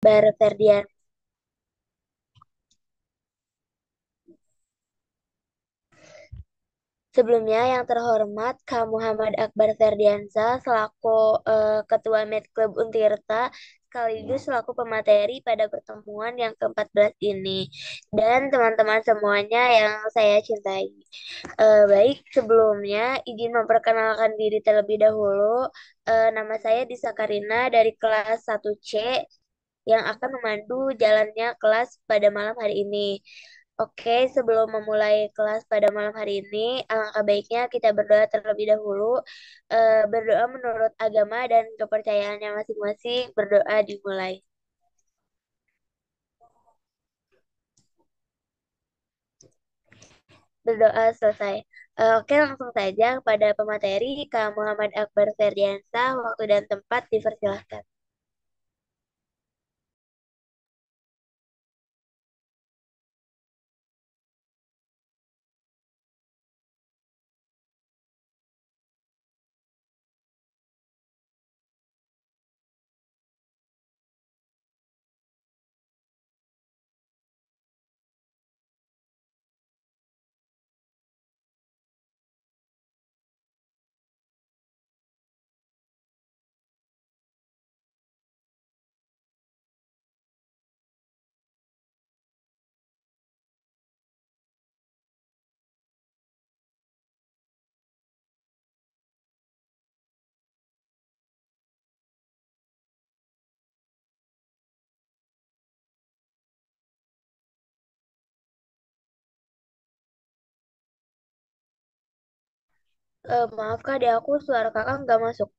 Akbar Ferdian. Sebelumnya, yang terhormat Kak Muhammad Akbar Ferdiansa selaku Ketua Med Club Untirta sekaligus selaku pemateri pada pertemuan yang ke-14 ini. Dan teman-teman semuanya yang saya cintai. Baik, sebelumnya izin memperkenalkan diri terlebih dahulu. Nama saya Disa Karina dari kelas 1C yang akan memandu jalannya kelas pada malam hari ini. Oke, sebelum memulai kelas pada malam hari ini, alangkah baiknya kita berdoa terlebih dahulu. Berdoa menurut agama dan kepercayaannya masing-masing. Berdoa dimulai. Berdoa selesai. Oke, langsung saja kepada pemateri Kak Muhammad Akbar Ferdiansah. Waktu dan tempat dipersilahkan. Maaf Kak, di aku suara kakak nggak masuk.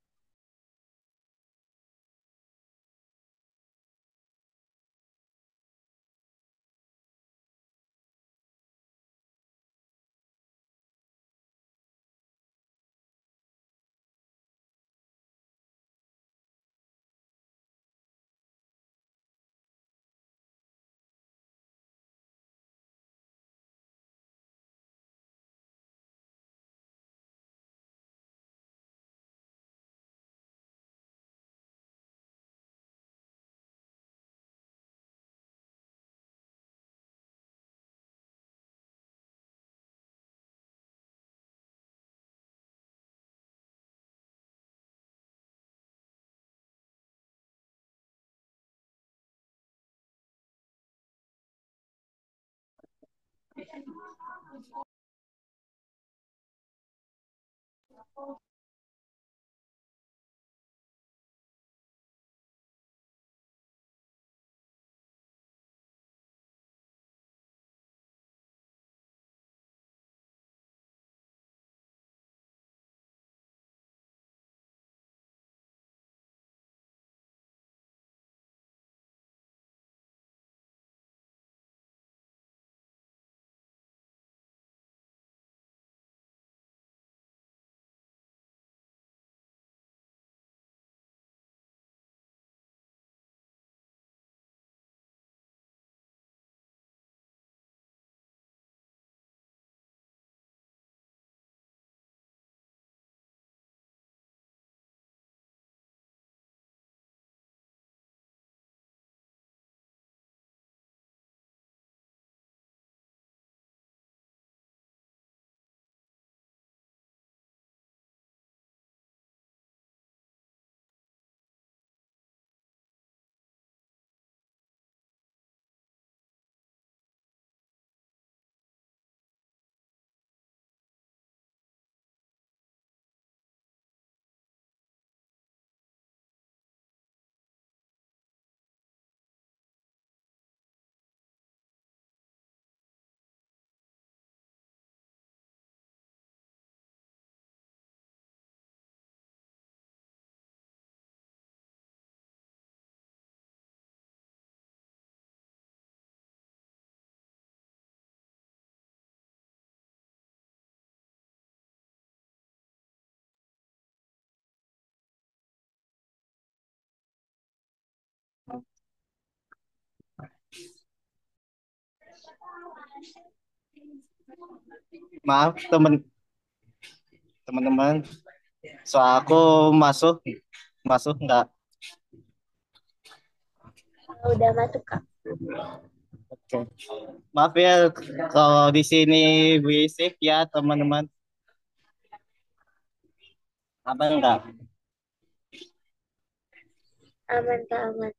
Maaf teman-teman, soal aku masuk masuk nggak Udah masuk, Kak. Oke. Maaf ya kalau di sini berisik ya teman-teman. Apa enggak? Aman, Kak, aman.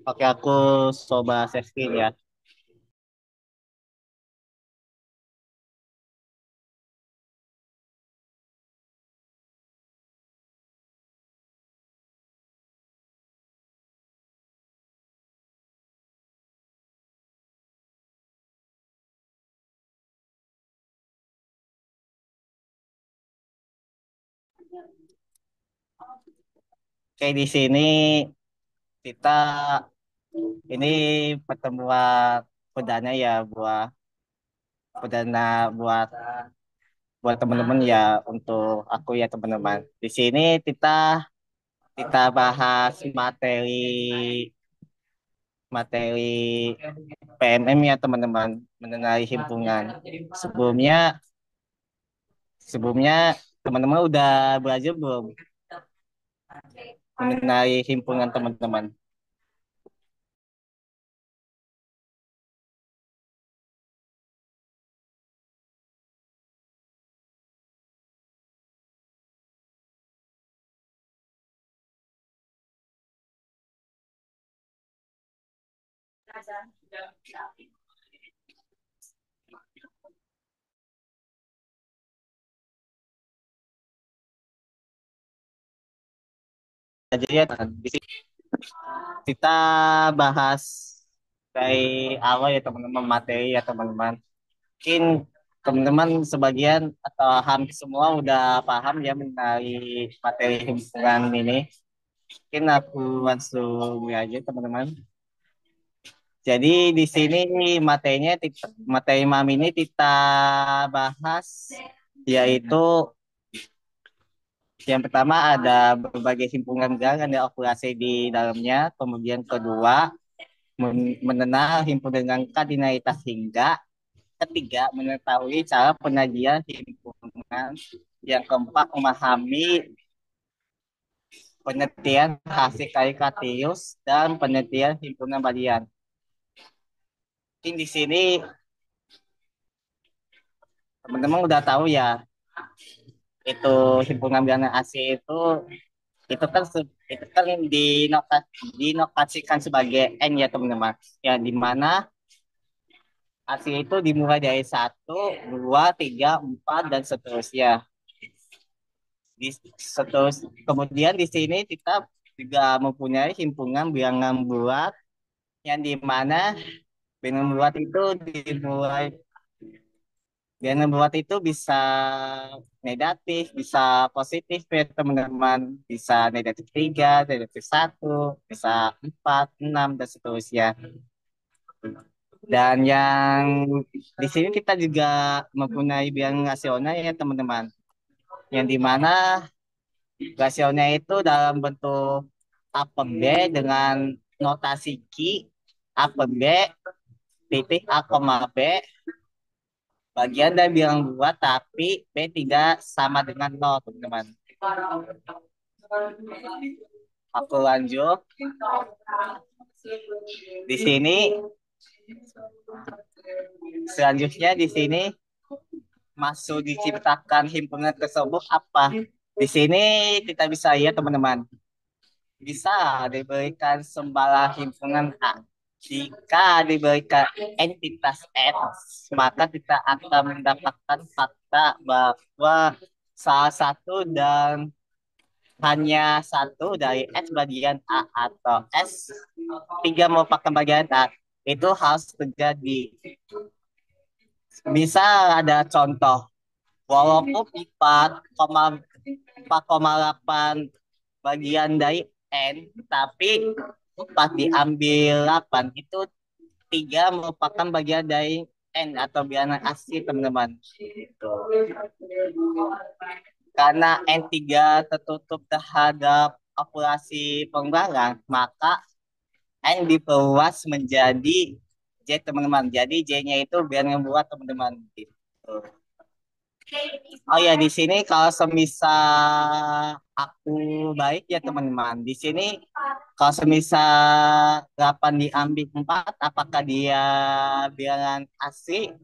Oke, aku coba setting ya. Oke, di sini kita ini pertemuan perdana ya buat buat teman-teman ya untuk aku ya teman-teman. Di sini kita kita bahas materi PMM ya teman-teman mengenai himpunan. Sebelumnya sebelumnya teman-teman udah belajar belum mengenai himpunan teman-teman? Jadi ya di sini kita bahas dari awal ya teman-teman materi ya teman-teman. Mungkin teman-teman sebagian atau hampir semua udah paham ya mengenai materi himpunan ini. Mungkin aku langsung ya aja teman-teman. Jadi di sini materi MAM ini kita bahas yaitu yang pertama ada berbagai himpunan gang dan operasi di dalamnya. Kemudian kedua mengenal himpunan dengan kardinalitas hingga ketiga mengetahui cara penyajian himpunan. Yang keempat memahami penelitian hasil karikatius dan penelitian himpunan bagian. Mungkin di sini teman-teman udah tahu ya itu himpunan dana asing itu kan dinotasikan sebagai N ya teman-teman ya di mana asing itu dimulai dari satu, dua, tiga, empat dan seterusnya. Kemudian di sini kita juga mempunyai himpunan bilangan bulat yang di mana bilangan bulat itu dimulai bilangan bulat itu bisa negatif, bisa positif ya teman-teman, bisa negatif tiga, negatif satu, bisa empat, enam dan seterusnya. Dan yang di sini kita juga mempunyai bilangan rasional ya teman-teman, yang di mana rasionya itu dalam bentuk A per B dengan notasi Q, A per B, titik A, B, bagian dari bilangan dua, tapi B tidak sama dengan nol, teman-teman. Aku lanjut. Di sini, selanjutnya di sini masuk diciptakan himpunan tersebut apa? Di sini kita bisa lihat teman-teman, bisa diberikan sebuah himpunan A. Jika diberikan entitas X, maka kita akan mendapatkan fakta bahwa salah satu dan hanya satu dari X bagian A atau S tiga merupakan bagian A. Itu harus terjadi. Bisa ada contoh, walaupun 4,8 bagian dari N, tapi 4 diambil 8 itu 3 merupakan bagian dari N atau bilangan asli teman-teman. Gitu. Karena N3 tertutup terhadap populasi pengembang, maka N diperluas menjadi J teman-teman. Jadi J-nya itu biar ngebuat teman-teman gitu. Oh ya, di sini kalau semisal aku baik ya teman-teman. Di sini kalau semisal 8 diambil 4, apakah dia bilangan asli?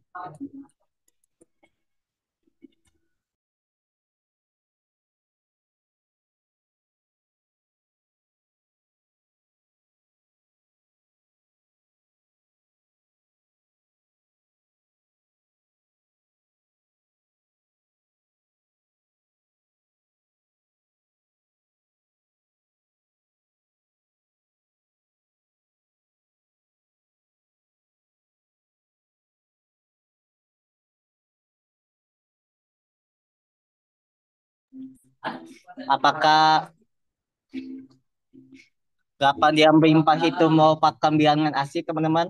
Apakah 8 diambil 4 itu mau pakai bilangan asli teman-teman?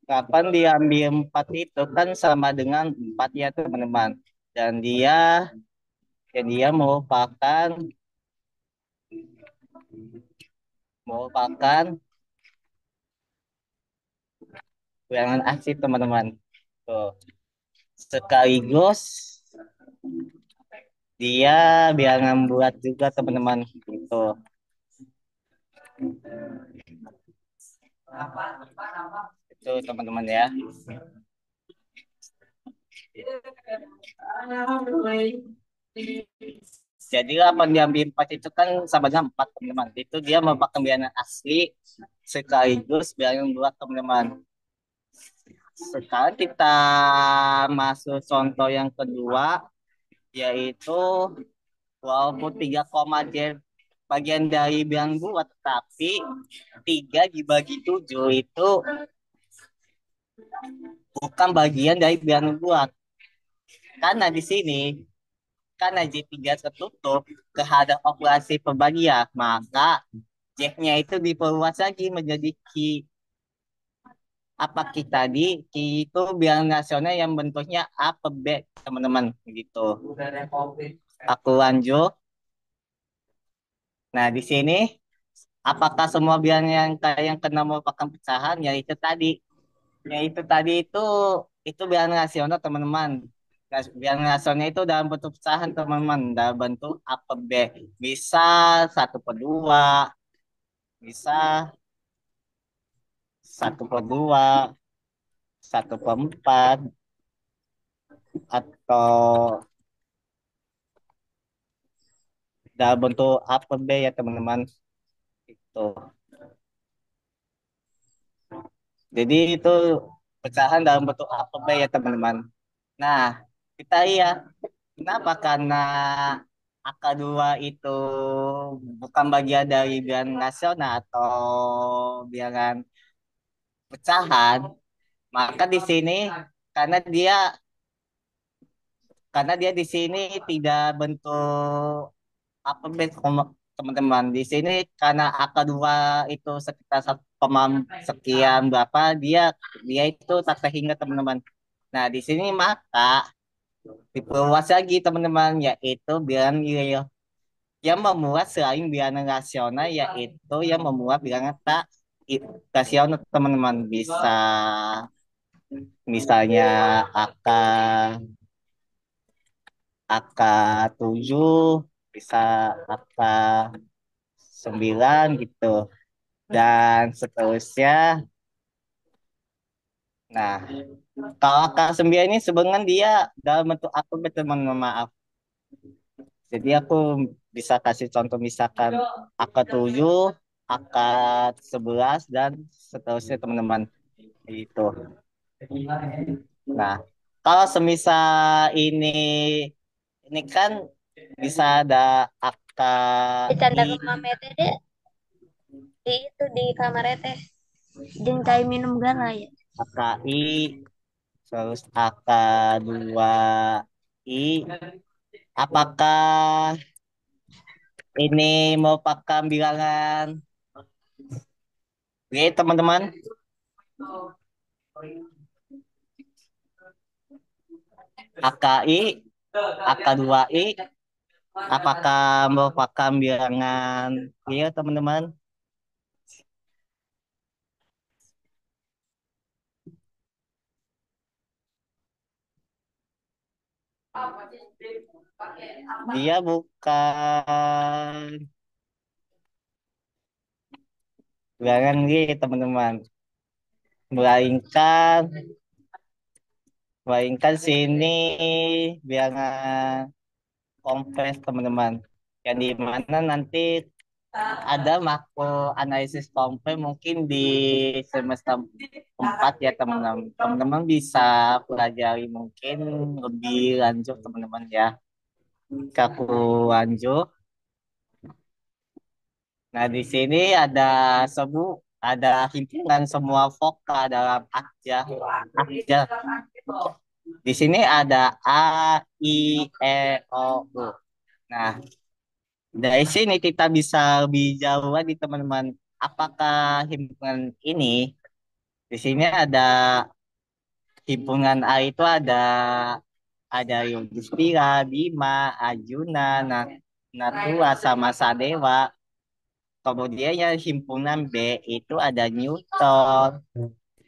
Kapan diambil 4 itu kan sama dengan 4 ya teman-teman. Dan dia merupakan bilangan asli teman-teman. Tuh. Sekaligus dia bilangan bulat juga teman-teman. Gitu. Itu teman-teman ya. Jadi 8 diambil 4 itu kan sama dengan 4 teman-teman. Itu dia merupakan bilangan asli sekaligus bilangan bulat teman-teman. Sekarang kita masuk contoh yang kedua, yaitu walaupun 3 koma J bagian dari bilangan bulat, tapi 3 dibagi 7 itu bukan bagian dari bilangan bulat. Karena di sini, karena J3 tertutup terhadap operasi pembagian, maka J-nya itu diperluas lagi menjadi Ki. Apa Ki tadi? Ki itu bilangan nasional yang bentuknya A per B, teman-teman. Gitu. Aku lanjut. Nah, di sini apakah semua bilangan yang kena merupakan pecahan? Yaitu tadi itu bilangan rasional teman-teman. Bilangan rasional itu dalam bentuk pecahan teman-teman, dalam bentuk A per B. Bisa 1/2, bisa 1/2, 1/4, atau dalam bentuk A per B ya teman-teman. Itu. Jadi itu pecahan dalam bentuk A per B ya teman-teman. Nah, kita lihat kenapa? Karena angka 2 itu bukan bagian dari bilangan nasional atau bilangan pecahan, maka di sini karena dia karena dia di sini tidak bentuk apa teman-teman. Di sini karena angka 2 itu sekitar 1, sekian berapa, dia dia itu tak terhingga teman-teman. Nah, di sini maka diperluas lagi teman-teman, yaitu bilangan real yang memuat selain bilangan rasional, yaitu yang memuat bilangan tak rasional teman-teman. Bisa misalnya angka angka 7, bisa angka 9 gitu, dan seterusnya. Nah, kalau angka 9 ini sebenarnya dia dalam bentuk alfabet teman-teman, maaf. Jadi aku bisa kasih contoh misalkan angka 7, angka 11, dan seterusnya teman-teman. Itu. Nah, kalau semisal ini kan bisa ada angka Bercanda ke I, mama deh di itu di kamar teh. Jeung cai minum gala ya. angka I, terus angka 2I. Apakah ini merupakan bilangan B, teman-teman? AKI, AK2I, apakah merupakan bilangan real teman-teman? Dia bukan bilangan real teman-teman. Melainkan, melainkan sini bilangan kompleks teman-teman. Yang di mana nanti ada makro analisis kompleks mungkin di semester 4 ya teman-teman. Teman-teman bisa pelajari mungkin lebih lanjut teman-teman ya. Kaku lanjut. Nah, di sini sebu ada himpunan semua vokal dalam akja. Akja. Di sini ada A, I, E, O, U. Nah, dari sini kita bisa lebih jauh lagi teman-teman. Apakah himpunan ini di sini ada himpunan A itu ada Yudhistira, Bima, Arjuna, Natua sama Sadewa. Kemudian yang himpunan B itu ada Newton,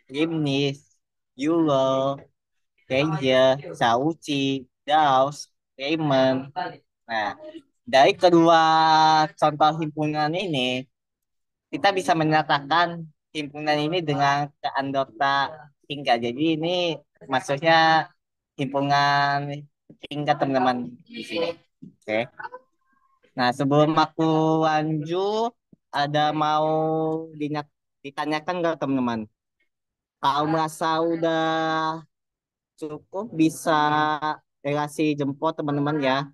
Leibniz, Euler, Kaiser, Sauci, Gauss, Riemann. Nah, dari kedua contoh himpunan ini, kita bisa menyatakan himpunan ini dengan keanggota tingkat. Jadi ini maksudnya himpunan tingkat teman-teman di sini. Oke. Nah, sebelum aku lanjut, ada mau ditanyakan nggak teman-teman? Kalau merasa udah cukup, bisa relasi jempol teman-teman ya.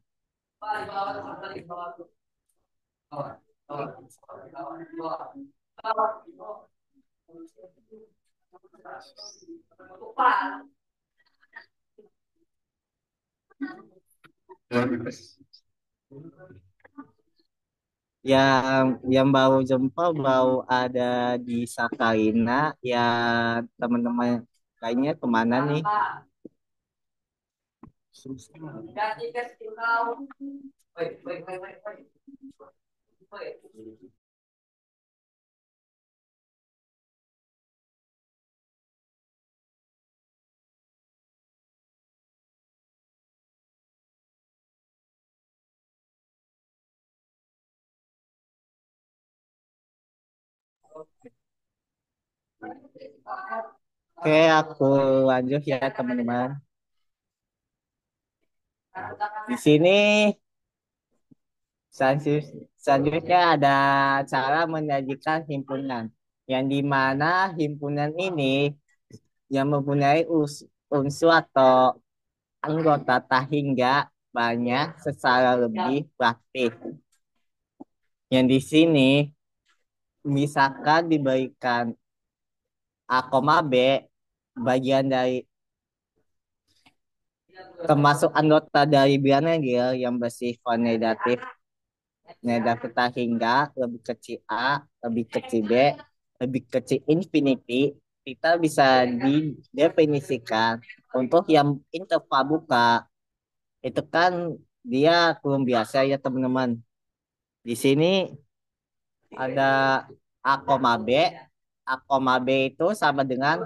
Yang baru jempol baru ada di Sakarina, ya teman-teman lainnya kemana nih? Oke, aku lanjut ya teman-teman. Di sini selanjutnya ada cara menyajikan himpunan, yang dimana himpunan ini yang mempunyai unsur atau anggota tak hingga banyak secara lebih praktis. Yang di sini misalkan diberikan A, B bagian dari termasuk anggota dari bilangan yang bersifat negatif, negatif tak hingga lebih kecil A, lebih kecil B, lebih kecil infinity, kita bisa didefinisikan untuk yang interval buka. Itu kan dia kurang biasa ya teman-teman. Di sini ada A, B. A, B itu sama dengan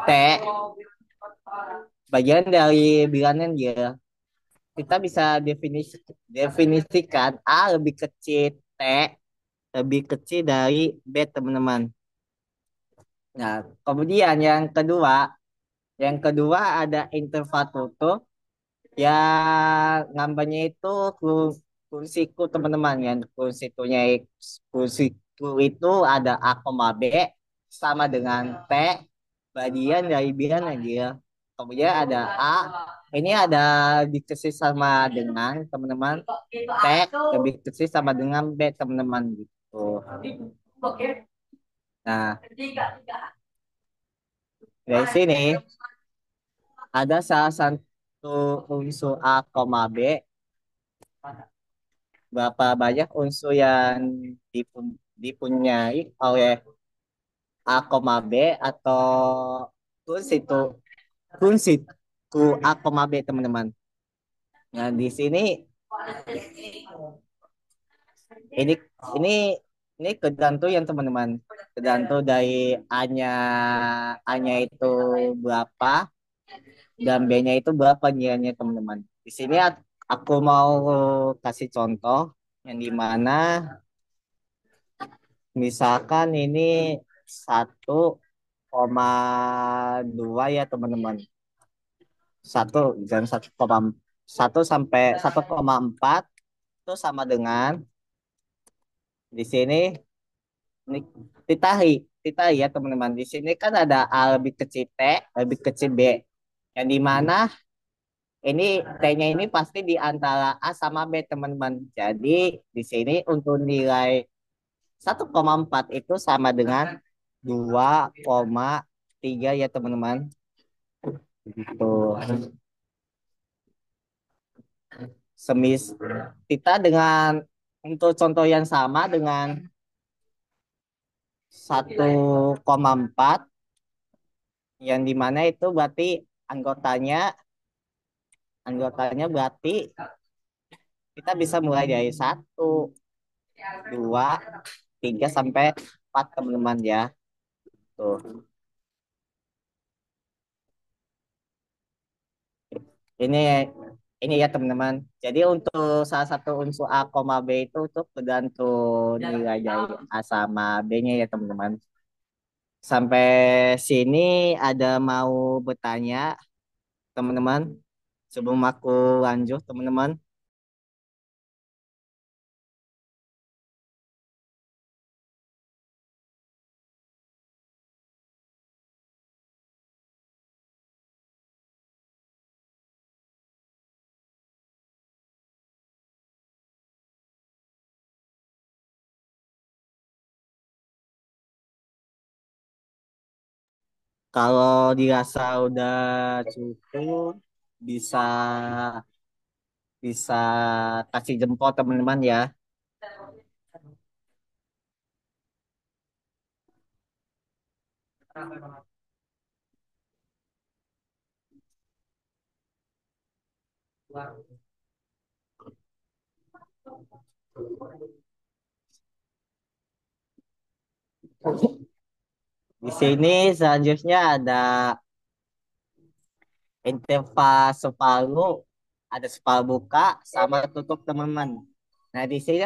T bagian dari bilangan dia. Kita bisa definisikan A lebih kecil T lebih kecil dari B teman-teman. Nah, kemudian yang kedua ada interval tutup yang ngambilnya itu kursiku teman-teman. Yang kursiku itu ada A, B sama dengan T bagian dari bilangan dia. Kemudian ada A, ini ada dikasih sama dengan teman-teman T lebih kecil sama dengan B teman-teman gitu. Nah, dari sini ada salah satu unsur A, B, berapa banyak unsur yang dipunyai oleh A, B atau terus itu. kunci ku A, B teman-teman. Nah, di sini ini ini ini kegantung yang teman-teman. Kegantung dari A-nya itu berapa dan B-nya itu berapa nilainya teman-teman. Di sini aku mau kasih contoh yang dimana misalkan ini 1,2 ya teman-teman. Satu dan 1,1 sampai 1,4 itu sama dengan di sini ini ditarik ditarik ya teman-teman. Di sini kan ada A lebih kecil T lebih kecil B yang dimana ini T-nya ini pasti di antara A sama B teman-teman. Jadi di sini untuk nilai 1,4 itu sama dengan 2,3 ya teman-teman. Gitu. Semis kita dengan untuk contoh yang sama dengan 1,4 yang dimana itu berarti anggotanya anggotanya berarti kita bisa mulai dari 1, 2, 3 sampai 4 teman-teman ya. Tuh. Ini ini ya teman-teman. Jadi untuk salah satu unsur A, B itu untuk tergantung nilai dari A sama B-nya ya teman-teman. Sampai sini ada mau bertanya teman-teman sebelum aku lanjut teman-teman. Kalau dirasa udah cukup bisa bisa kasih jempol teman-teman ya. Di sini selanjutnya ada interval separuh, ada separuh buka sama tutup teman-teman. Nah, di sini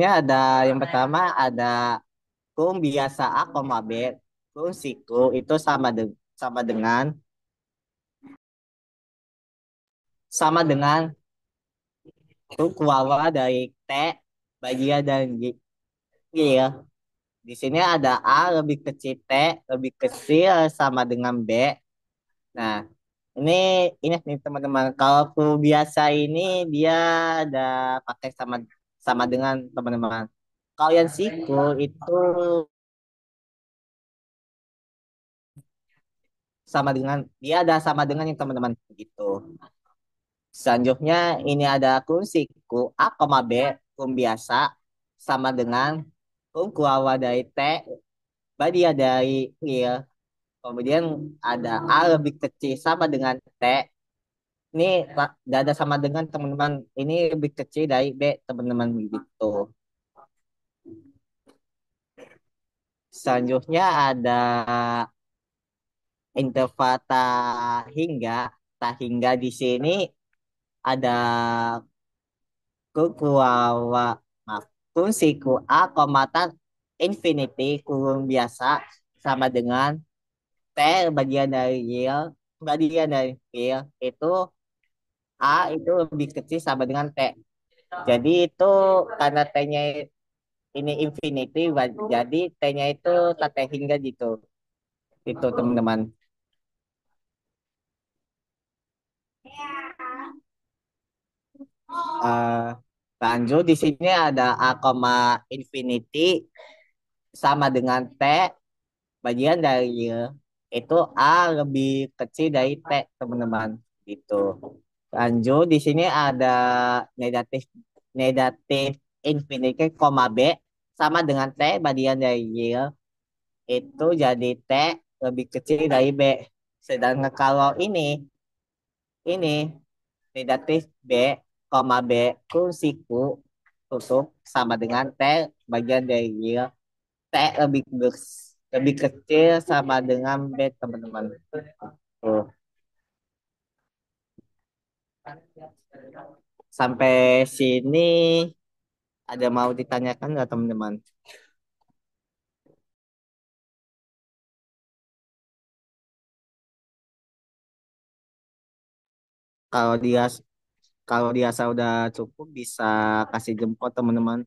ada yang pertama ada kum biasa A, B, kum siku itu sama dengan sama dengan kum kuawa dari T bagian dari G ya. Di sini ada A lebih kecil T lebih kecil sama dengan B. Nah, ini ini nih teman-teman. Kalau kum biasa ini dia ada pakai sama sama dengan teman-teman. Kalau yang siku itu sama dengan dia ada sama dengan yang teman-teman gitu. Selanjutnya ini ada kunci A, B, kum biasa sama dengan kum kuawa dari T, badia dari real. Kemudian ada A lebih kecil sama dengan T. Ini ada sama dengan teman-teman. Ini lebih kecil dari B, teman-teman gitu. Selanjutnya ada interval hingga di sini ada kukuawa maaf kunsiku A komatan infinity kurung biasa sama dengan T bagian dari real itu A itu lebih kecil sama dengan T. Jadi itu karena T-nya ini infinity, jadi T-nya itu tata hingga gitu. Itu teman-teman. Eh, Lanjut di sini ada A, infinity sama dengan T bagian dari itu A lebih kecil dari T teman-teman gitu. Lanjut di sini ada negatif negatif infinity, B sama dengan T bagian dari Y itu jadi T lebih kecil dari B. Sedangkan kalau ini negatif B, koma B kursi Q tutup sama dengan T bagian dari T lebih kecil sama dengan B, teman-teman. Tuh. Sampai sini ada mau ditanyakan nggak, teman-teman? Kalau dia kalau dirasa udah cukup bisa kasih jempol, teman-teman.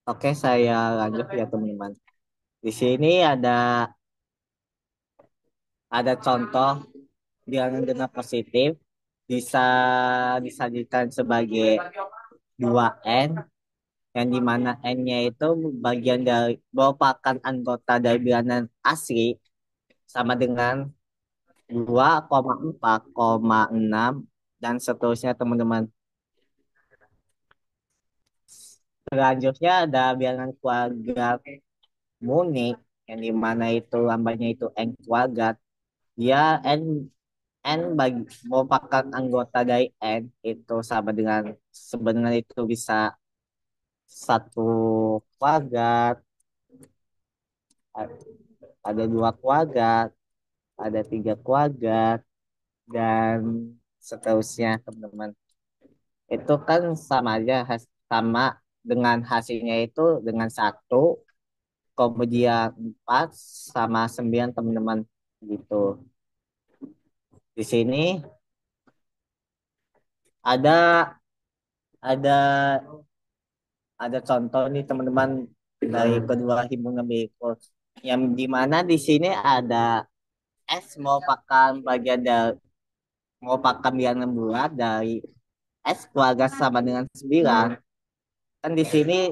Oke, saya lanjut ya, teman-teman. Di sini ada contoh bilangan genap positif bisa disajikan sebagai 2N yang dimana N-nya itu bagian dari merupakan anggota dari bilangan asli sama dengan 2,4,6 dan seterusnya, teman-teman. Selanjutnya ada bilangan kuadrat munik yang dimana itu lambangnya itu N kuadrat. Dia N merupakan anggota dari N itu sama dengan sebenarnya itu bisa satu kuadrat, ada dua kuadrat, ada tiga kuadrat, dan seterusnya, teman-teman. Itu kan sama aja, sama dengan hasilnya itu dengan satu, kemudian empat sama sembilan, teman-teman. Gitu. Di sini ada ada ada contoh nih, teman-teman, dari kedua himpunan berikut. Yang dimana di sini ada S merupakan bilangan bulat dari S keluarga sama dengan 9. Kan di sini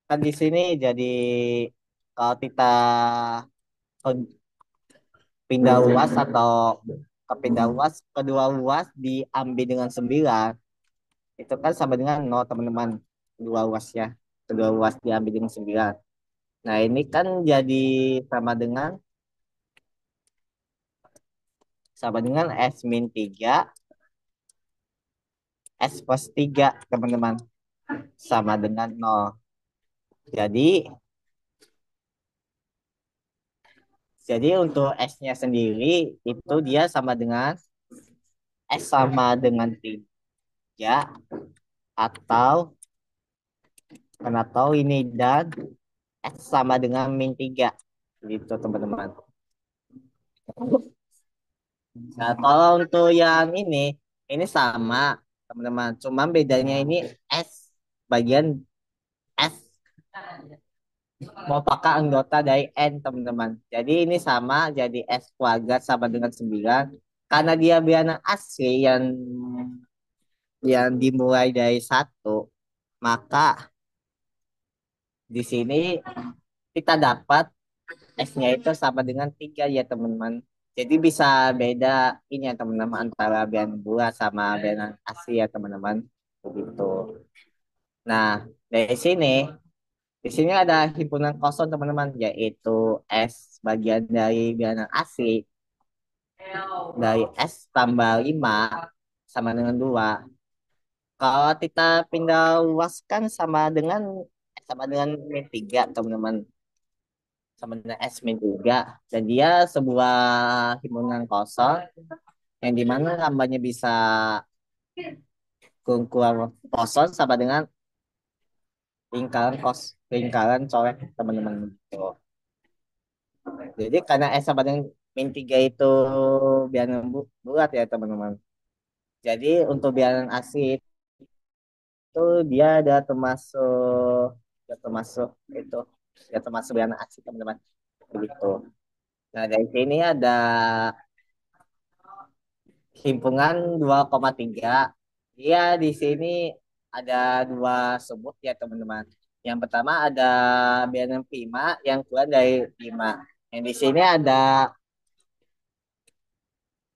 kan di sini jadi kalau kita pindah uas atau kepindah uas, kedua uas diambil dengan 9, itu kan sama dengan 0, teman-teman. Dua uasnya, kedua uas diambil dengan 9. Nah, ini kan jadi sama dengan S min 3, S plus 3, teman-teman. Sama dengan 0. Jadi, jadi untuk S-nya sendiri itu dia sama dengan S sama dengan 3 atau karena tahu ini dan S sama dengan min 3. Gitu, teman-teman. Nah, kalau untuk yang ini sama, teman-teman. Cuma bedanya ini S bagian S merupakan anggota dari N, teman-teman. Jadi ini sama, jadi S kuadrat sama dengan 9. Karena dia bilangan asli yang dimulai dari satu, maka di sini kita dapat S-nya itu sama dengan 3 ya, teman-teman. Jadi bisa beda ini ya, teman-teman, antara bilangan bulat sama bilangan asli ya, teman-teman. Begitu. Nah, dari di sini ada himpunan kosong, teman-teman, yaitu S bagian dari bilangan asli dari S tambah 5 sama dengan 2. Kalau kita pindah luaskan sama dengan min 3, teman-teman. Sama dengan S min 3. Dan dia sebuah himpunan kosong yang dimana lambangnya bisa kurung kosong sama dengan lingkaran coret, teman-teman. Gitu. Jadi karena S sama dengan min 3 itu bilangan bulat ya, teman-teman. Jadi untuk bilangan asli itu dia udah termasuk itu udah termasuk bilangan asli, teman-teman. Begitu. Nah, dari sini ada himpungan 2,3. Iya, di sini ada dua sebut ya teman-teman. Yang pertama ada bilangan prima yang keluar dari 5. Yang di sini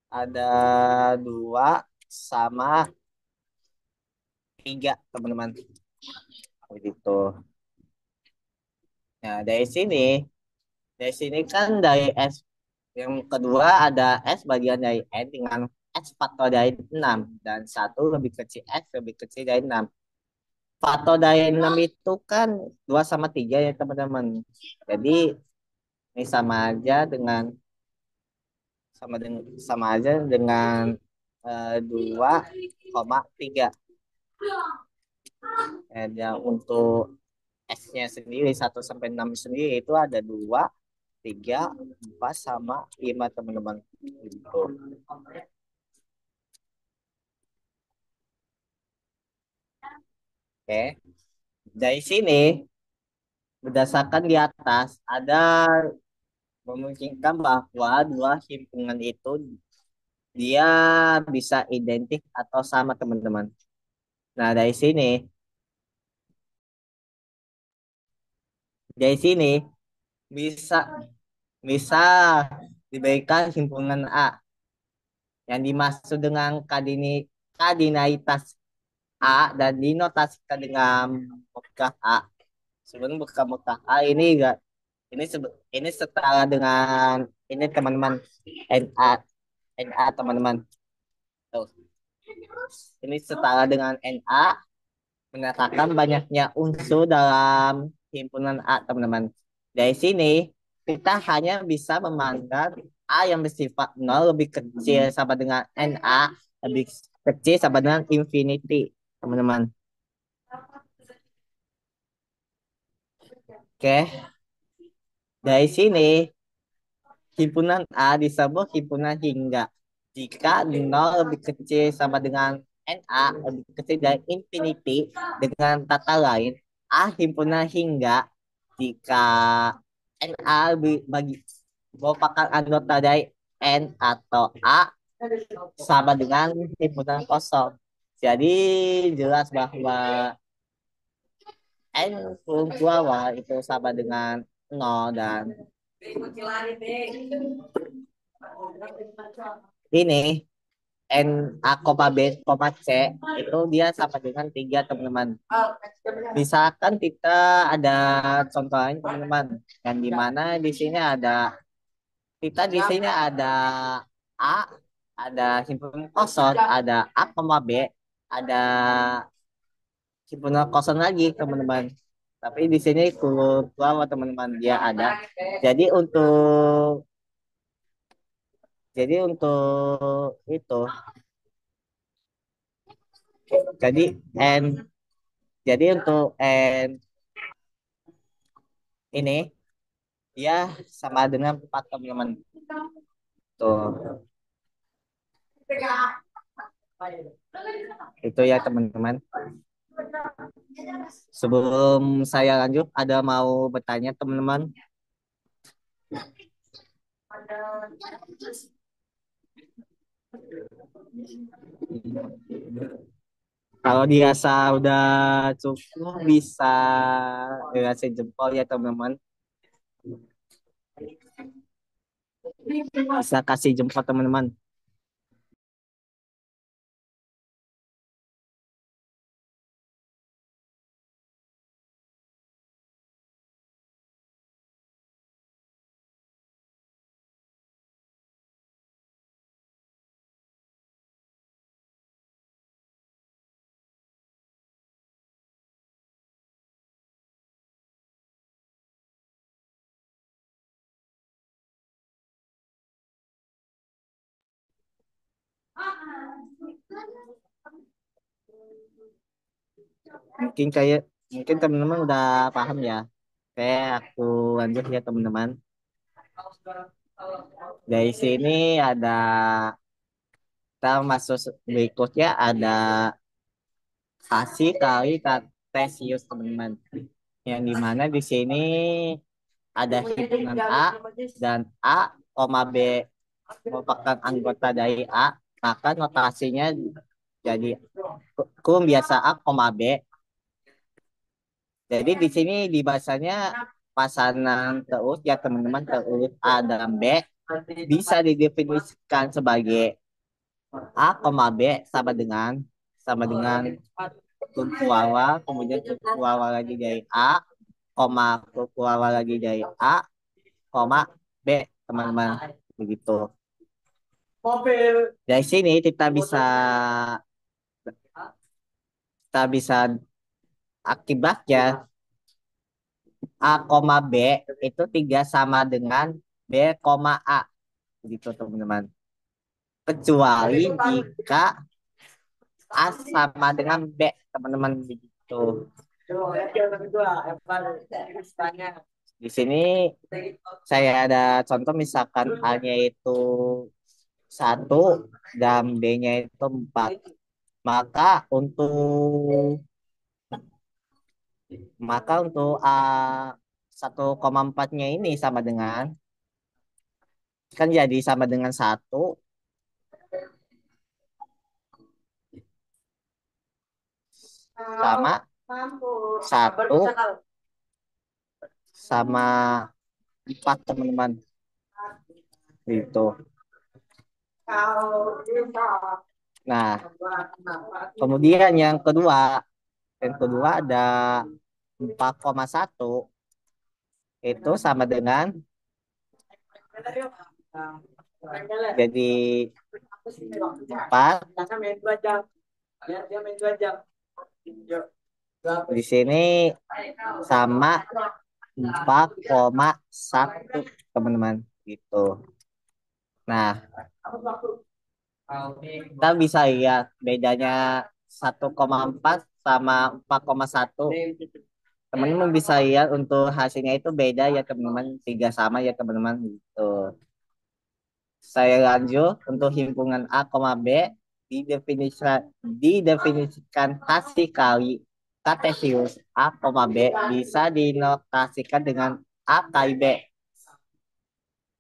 ada 2 sama 3 teman-teman. Begitu. Nah, dari sini kan dari S yang kedua ada S bagian dari N dengan S faktor dari 6 dan satu lebih kecil S lebih kecil dari 6. Faktor dari 6 itu kan 2 sama 3 ya teman-teman. Jadi ini sama aja dengan 2,3. Dan untuk S-nya sendiri 1 sampai 6 sendiri itu ada 2, 3, 4 sama 5 teman-teman. Gitu. Oke. Dari sini berdasarkan di atas ada memungkinkan bahwa dua himpunan itu dia bisa identik atau sama teman-teman. Nah, dari sini bisa bisa diberikan himpunan A yang dimaksud dengan kardinalitas A dan dinotasikan dengan muka A. Sebenarnya bukan muka A ini enggak ini setara dengan ini teman-teman NA NA teman-teman. Tuh. Ini setara dengan NA menyatakan banyaknya unsur dalam himpunan A, teman-teman. Dari sini, kita hanya bisa memandang A yang bersifat nol lebih kecil sama dengan NA, lebih kecil sama dengan infinity, teman-teman. Oke, dari sini, himpunan A disebut himpunan hingga. Jika nol lebih kecil sama dengan NA lebih kecil dari infinity, dengan kata lain, A himpunan hingga jika NA lebih bagi merupakan anggota dari N atau A sama dengan himpunan kosong. Jadi jelas bahwa N Furukawa itu sama dengan nol dan ini N A, B, C itu dia sama dengan 3 teman-teman. Misalkan kita ada contoh lain teman-teman, yang dimana di sini ada A, ada himpunan kosong, ada A, B, ada himpunan kosong lagi teman-teman. Tapi di sini keluar teman-teman dia ada. Jadi untuk jadi untuk itu, jadi N jadi untuk N ini dia sama dengan 4 teman-teman. Tuh, itu ya teman-teman. Sebelum saya lanjut, ada mau bertanya teman-teman? Kalau dirasa udah cukup bisa dikasih jempol ya teman-teman. Bisa kasih jempol teman-teman. Mungkin kayak mungkin teman-teman udah paham ya. Kayak aku lanjut ya teman-teman. Dari sini kita masuk berikutnya ada kasih kali Cartesius teman-teman. Yang dimana di sini ada himpunan A dan A. koma B merupakan anggota dari A, maka notasinya jadi hukum biasa A, koma B. Jadi di sini di bahasanya pasangan terus ya teman-teman terus A dan B bisa didefinisikan sebagai A, B sama dengan kukuawa, kemudian kukuawa lagi dari A, kukuawa lagi dari A, koma B, teman-teman. Begitu. Dari sini kita bisa akibatnya A, B itu 3 sama dengan B, A. Begitu, teman-teman. Kecuali jika A sama dengan B, teman-teman. Begitu. Di sini saya ada contoh misalkan A-nya itu 1 dan B-nya itu 4. Maka untuk maka untuk A 1,4-nya ini sama dengan kan jadi sama dengan 1 sama 4, teman-teman. Gitu. Nah, kemudian yang kedua ada 4,1 itu sama dengan jadi 4. Di sini sama 4,1, teman-teman. Gitu. Nah, kita bisa lihat bedanya 1,4 sama 4,1. Teman-teman bisa lihat untuk hasilnya itu beda ya teman-teman. 3 sama ya teman-teman. Gitu. Saya lanjut untuk himpunan A, B didefinisikan hasil kali kartesius A, B bisa dinotasikan dengan A kali B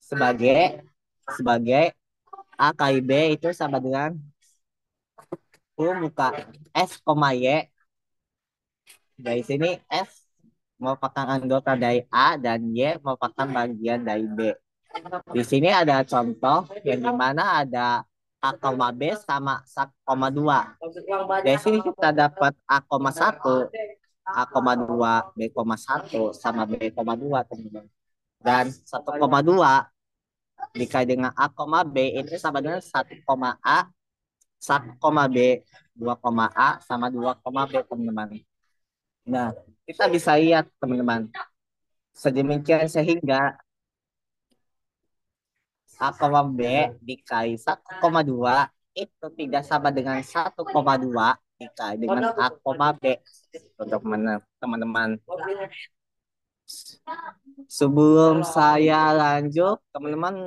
sebagai sebagai A kali B itu sama dengan U buka S, Y. Dari sini S merupakan anggota dari A dan Y merupakan bagian dari B. Di sini ada contoh yang dimana ada A, B sama 1,2. Dari sini kita dapat A,1, A,2, B,1 sama B,2, teman-teman. Dan 1,2 dikali dengan A, B itu sama dengan 1,A, 1,B, 2,A sama 2,B, teman-teman. Nah, kita bisa lihat, teman-teman, sedemikian sehingga A, B dikali 1,2 itu tidak sama dengan 1,2 dikali dengan A, B. Untuk teman-teman. Sebelum saya lanjut, teman-teman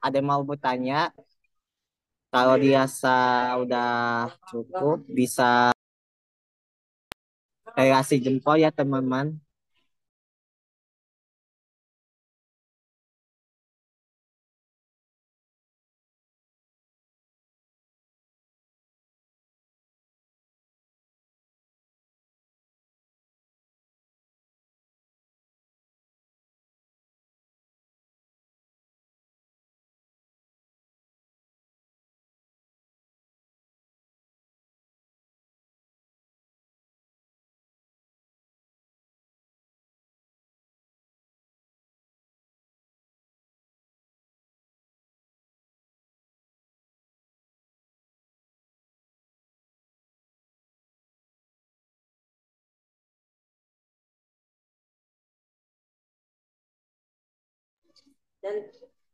ada yang mau bertanya? Kalau dirasa udah cukup, bisa kasih jempol ya teman-teman.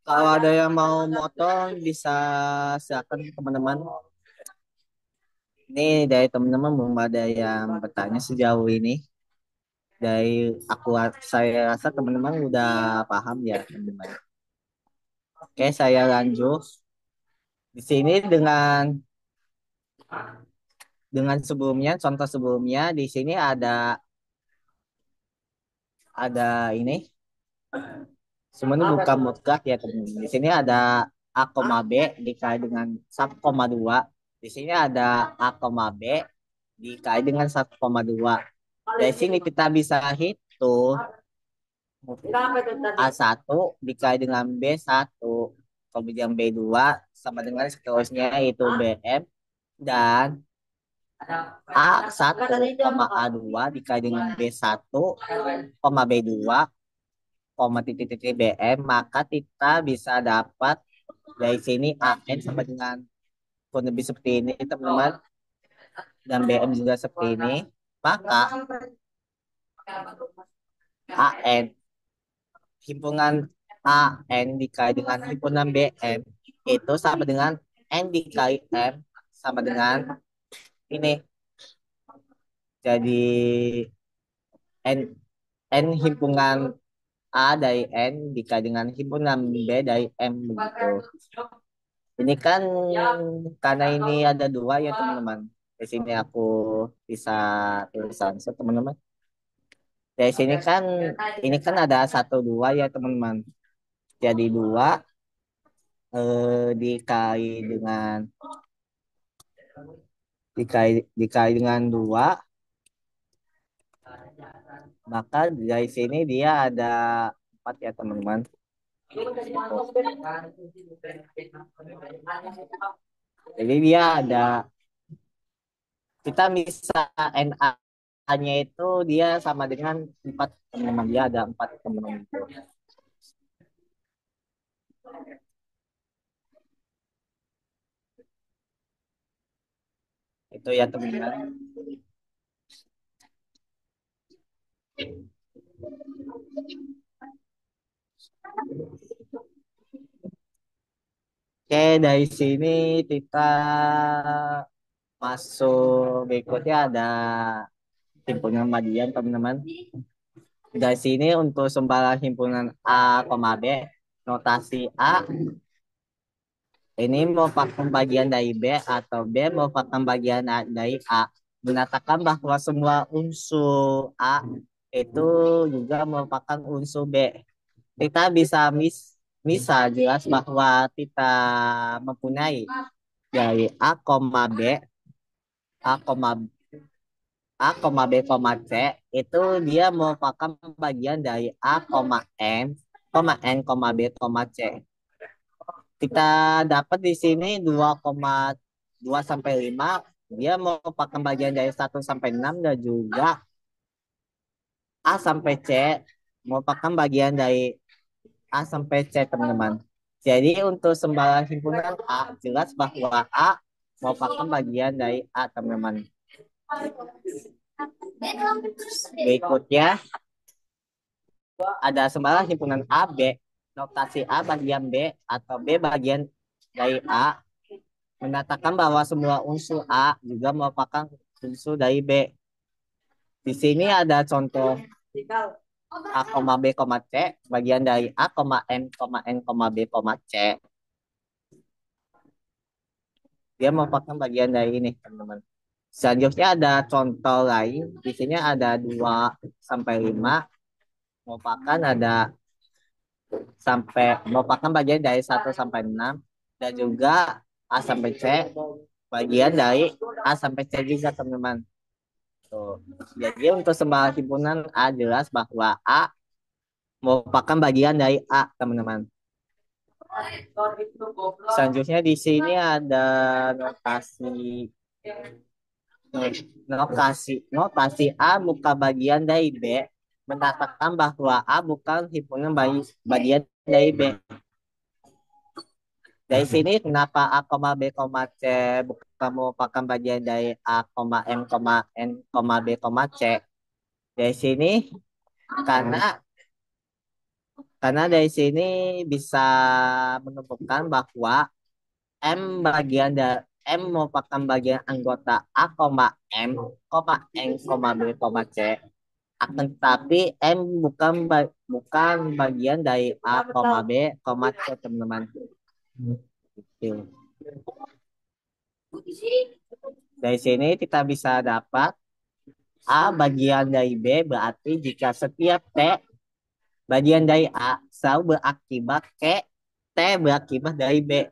Kalau ada yang mau motong, bisa silakan teman-teman. Ini dari teman-teman belum ada yang bertanya sejauh ini. Dari saya rasa teman-teman udah paham ya teman-teman. Oke, saya lanjut. Di sini dengan sebelumnya, contoh sebelumnya di sini ada ini Semuanya bukan mutlak ya teman-teman. Di sini ada A, B dikali dengan 1,2. Di sini ada A, B dikali dengan 1,2. Dari sini kita bisa hitung A1 dikali dengan B1, kemudian B2 sama dengan seterusnya yaitu BM, dan A1, A2 dikali dengan B1, B2, titik-titik BM, maka kita bisa dapat dari sini AN sama dengan kurang lebih seperti ini teman-teman, dan BM juga seperti ini. Maka AN, himpunan AN dikali dengan himpunan BM itu sama dengan N dikali M sama dengan ini. Jadi N, N himpunan A dari N dikali dengan himpunan B dari M begitu. Ini kan karena ini ada dua ya teman-teman. Di sini aku bisa tulisan so, teman-teman. Dari sini kan ini kan ada satu dua ya teman-teman. Jadi dua dikali dengan dikali dengan dua, maka dari sini dia ada empat ya teman-teman. Jadi dia ada, kita bisa NA-nya itu dia sama dengan empat teman-teman, dia ada empat teman-teman. Itu ya teman-teman. Oke, dari sini kita masuk berikutnya ada himpunan Madian teman-teman. Dari sini untuk sumbangan himpunan A, B, notasi A ini merupakan bagian dari B atau B merupakan bagian dari A. Mengatakan bahwa semua unsur A itu juga merupakan unsur B. Kita bisa jelas bahwa kita mempunyai dari A, B, A, A, B, C itu dia merupakan bagian dari A, N, N, B, C. Kita dapat di sini 2,2 sampai 5, dia merupakan bagian dari 1 sampai 6, dan juga A sampai C merupakan bagian dari A sampai C teman-teman. Jadi untuk sembarang himpunan A jelas bahwa A merupakan bagian dari A teman-teman. Berikutnya ada sembarang himpunan A, B, notasi A bagian B atau B bagian dari A menyatakan bahwa semua unsur A juga merupakan unsur dari B. Di sini ada contoh A, B, C bagian dari A, M, N, B, C. Dia merupakan bagian dari ini, teman-teman. Selanjutnya ada contoh lain. Di sini ada 2 sampai 5 merupakan ada merupakan bagian dari 1 sampai 6, dan juga A sampai C bagian dari A sampai C juga teman-teman. Tuh. Jadi untuk sebuah himpunan A jelas bahwa A merupakan bagian dari A teman-teman. Selanjutnya di sini ada notasi A bukan bagian dari B, menetapkan bahwa A bukan himpunan bagian dari B. Dari sini kenapa A, B, C bukan merupakan bagian dari A, M, N, B, C. Dari sini karena dari sini bisa menunjukkan bahwa M bagian dari M merupakan bagian anggota A, M, N, B, C. Akan tetapi M bukan bagian dari A, B, C teman-teman. Dari sini kita bisa dapat A bagian dari B berarti jika setiap T Bagian dari A selalu berakibat ke T berakibat dari B.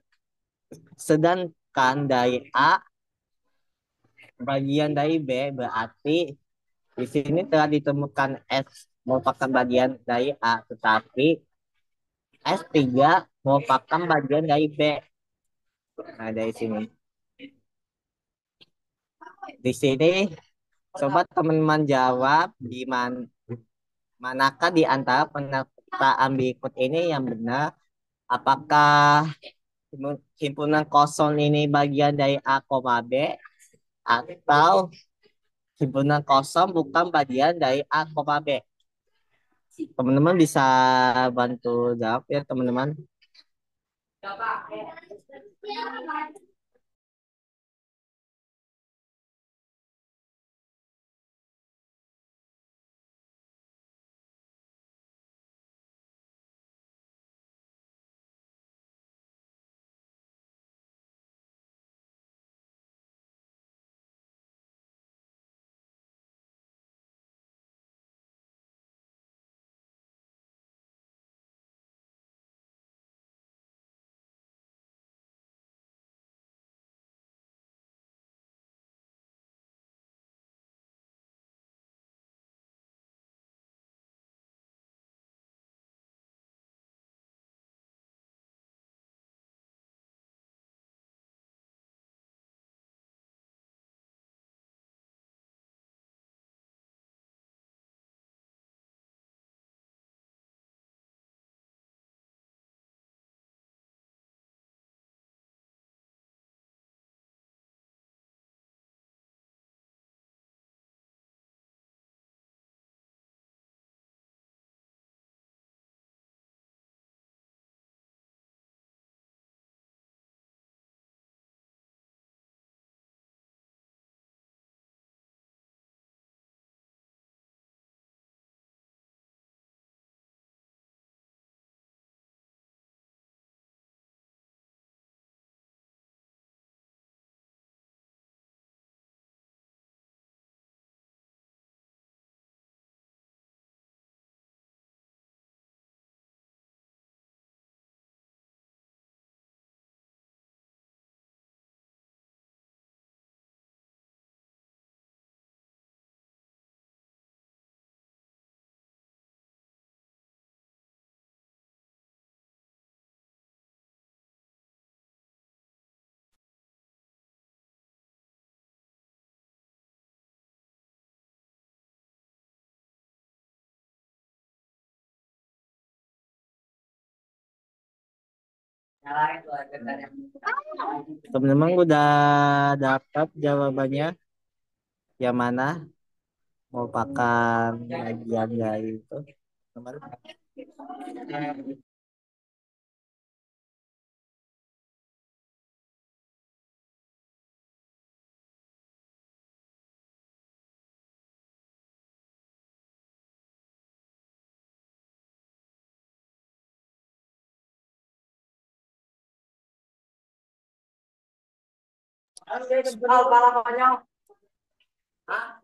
Sedangkan dari A bagian dari B berarti di sini telah ditemukan S merupakan bagian dari A, tetapi S3 merupakan bagian dari B. Nah, dari sini. Di sini, coba teman-teman jawab di manakah di antara pernyataan berikut ini yang benar? Apakah himpunan kosong ini bagian dari A, B, atau himpunan kosong bukan bagian dari A, B? Teman-teman bisa bantu jawab ya, teman-teman. Teman-teman udah dapat jawabannya yang mana merupakan bagian dari itu, teman.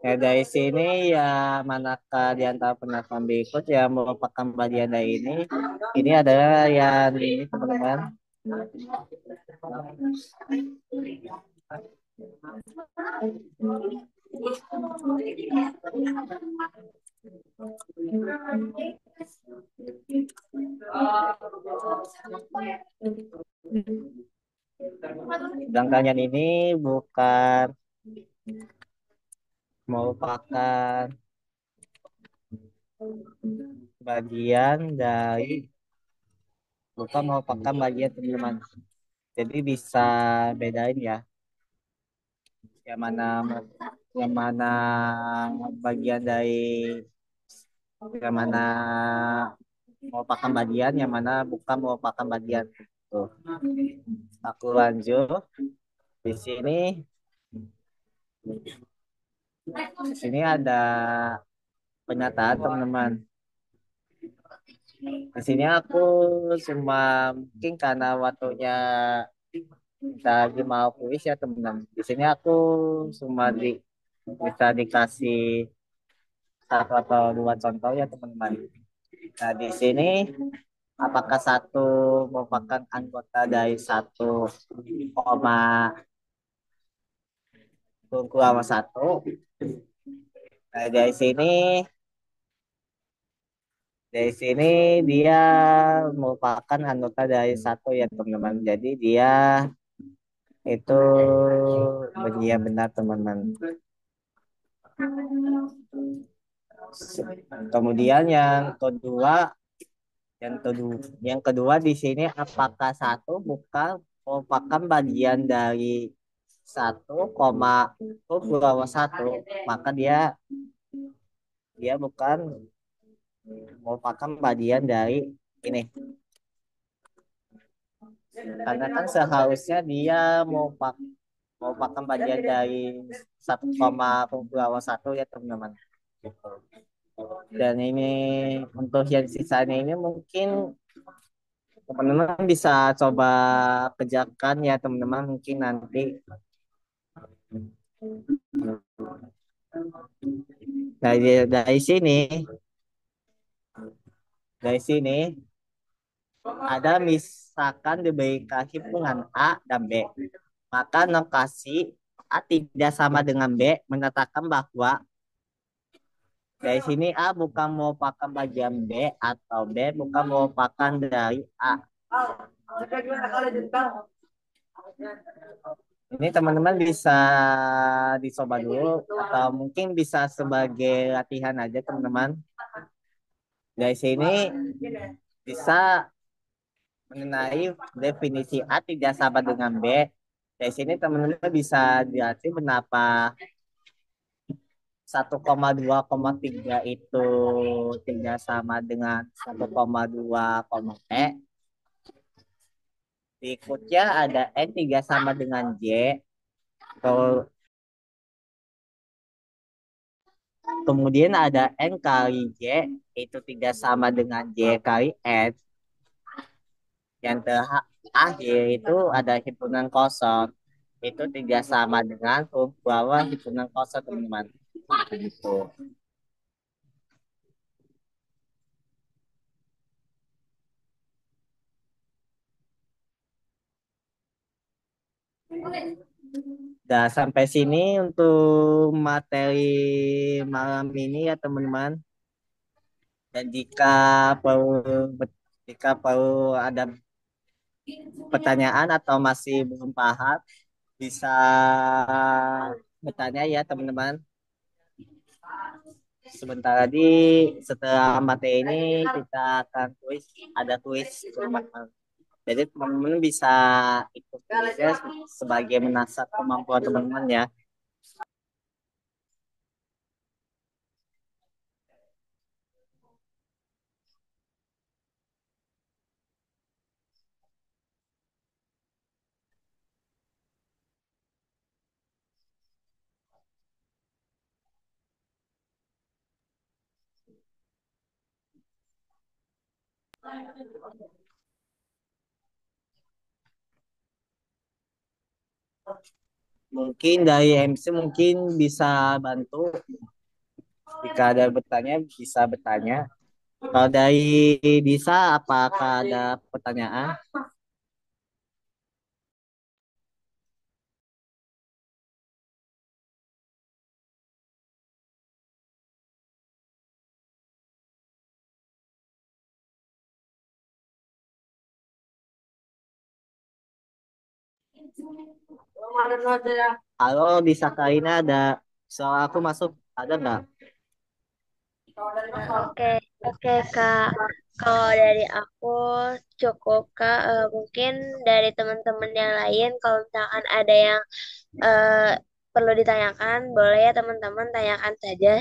Ya, dari sini ya manakah di antara penerapan berikut yang merupakan bagian dari ini? Ini adalah yang ini, teman-teman. Sedangkan yang ini bukan merupakan bagian dari bukan merupakan bagian teman-teman. Jadi bisa bedain ya yang mana yang mana bagian dari yang mana merupakan bagian, yang mana bukan merupakan bagian. Tuh, aku lanjut. Di sini, di sini ada pernyataan teman-teman. Di sini aku cuma mungkin karena waktunya kita lagi mau kuis ya teman-teman. Di sini aku cuma bisa dikasih satu atau dua contoh ya teman-teman. Nah, di sini apakah satu merupakan anggota dari satu koma kurang satu? Nah, dari sini dia merupakan anggota dari satu ya teman-teman. Jadi dia itu benar teman-teman. Kemudian yang kedua di sini apakah satu bukan merupakan bagian dari satu koma bawah satu, maka dia dia bukan merupakan bagian dari ini, karena kan seharusnya dia merupakan bagian dari satu koma bawah satu ya teman-teman. Gitu. Dan ini untuk yang sisanya ini mungkin teman-teman bisa coba kerjakan ya teman-teman, mungkin nanti. Dari sini ada misalkan diberikan himpunan A dan B, maka notasi A tidak sama dengan B menetapkan bahwa dari sini A bukan merupakan bagian B atau B bukan merupakan dari A. Ini teman-teman bisa dicoba dulu atau mungkin bisa sebagai latihan aja teman-teman. Dari sini bisa mengenai definisi A tidak sama dengan B. Dari sini teman-teman bisa dilatih kenapa 1,2,3 itu tidak sama dengan 1,2, E. Berikutnya ada N tidak sama dengan J. Kalau kemudian ada N kali J itu tidak sama dengan J kali N. Yang terakhir itu ada himpunan kosong. Itu tidak sama dengan bahwa himpunan kosong teman-teman. Gitu. Nah, sampai sini untuk materi malam ini ya teman-teman. Dan jika perlu ada pertanyaan atau masih belum paham, bisa bertanya ya teman-teman. Sebentar lagi setelah materi ini kita akan ada kuis. Jadi teman-teman bisa ikut kuisnya sebagai menasah kemampuan teman-teman ya. Mungkin dari MC mungkin bisa bantu jika ada bertanya bisa bertanya. Kalau dari Disa apakah ada pertanyaan? Halo Disa Karina, ada soal aku masuk ada nggak? Oke, oke Kak. Kalau dari aku cukup Kak. Mungkin dari teman-teman yang lain, kalau misalkan ada yang eh, perlu ditanyakan, boleh ya teman-teman tanyakan saja.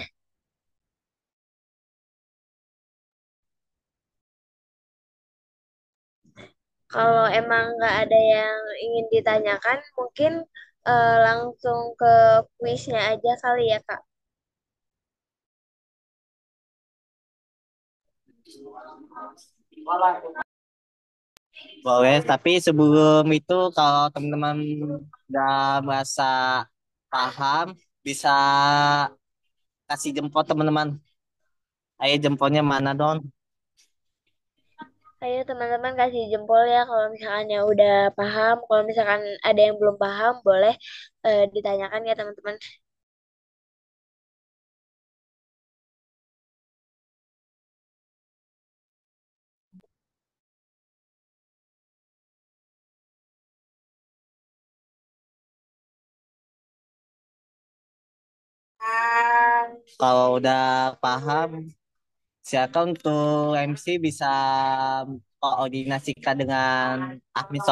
Kalau emang nggak ada yang ingin ditanyakan, mungkin langsung ke kuisnya aja kali ya Kak. Boleh, tapi sebelum itu kalau teman-teman udah merasa paham, bisa kasih jempol teman-teman. Ayo jempolnya mana Don? Ayo teman-teman kasih jempol ya kalau misalkan ya udah paham. Kalau misalkan ada yang belum paham, boleh ditanyakan ya teman-teman. Kalau udah paham, silakan untuk MC bisa koordinasikan dengan admin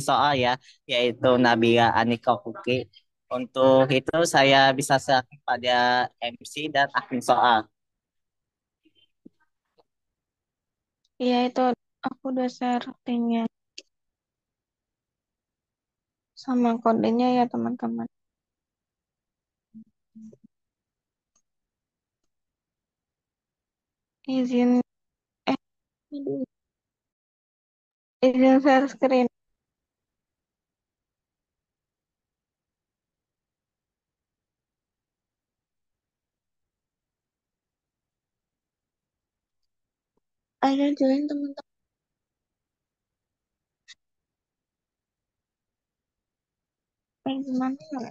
soal ya, yaitu Nabila Anika Fuki. Untuk itu saya bisa serahkan pada MC dan admin soal. Iya itu aku udah share linknya sama kodenya ya teman-teman. Izin eh aduh, izin share screen. Ayo join teman-teman. Gimana ya?